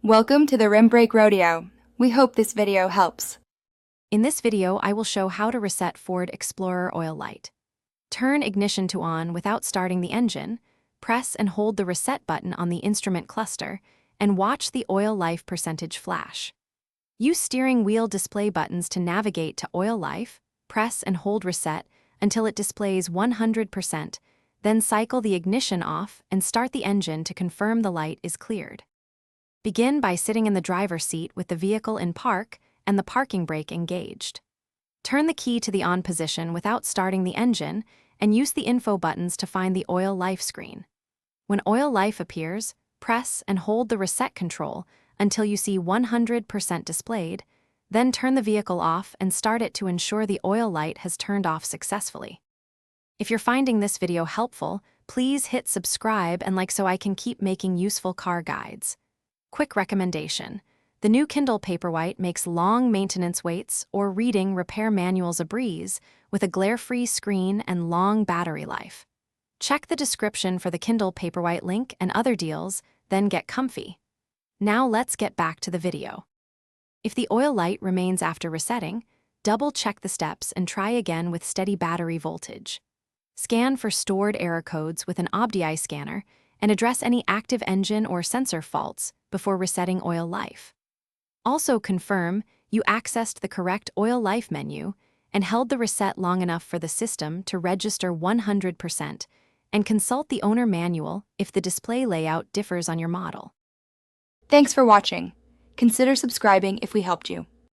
Welcome to the Rim Break Rodeo. We hope this video helps. In this video, I will show how to reset Ford Explorer oil light. Turn ignition to on without starting the engine, press and hold the reset button on the instrument cluster, and watch the oil life percentage flash. Use steering wheel display buttons to navigate to oil life, press and hold reset until it displays 100%, then cycle the ignition off and start the engine to confirm the light is cleared. Begin by sitting in the driver's seat with the vehicle in park and the parking brake engaged. Turn the key to the on position without starting the engine and use the info buttons to find the oil life screen. When oil life appears, press and hold the reset control until you see 100% displayed, then turn the vehicle off and start it to ensure the oil light has turned off successfully. If you're finding this video helpful, please hit subscribe and like so I can keep making useful car guides. Quick recommendation: the new Kindle Paperwhite makes long maintenance waits or reading repair manuals a breeze with a glare-free screen and long battery life. Check the description for the Kindle Paperwhite link and other deals, then get comfy. Now let's get back to the video. If the oil light remains after resetting, double-check the steps and try again with steady battery voltage. Scan for stored error codes with an OBDI scanner and address any active engine or sensor faults before resetting oil life. Also confirm you accessed the correct oil life menu and held the reset long enough for the system to register 100%, and consult the owner manual if the display layout differs on your model. Thanks for watching. Consider subscribing if we helped you.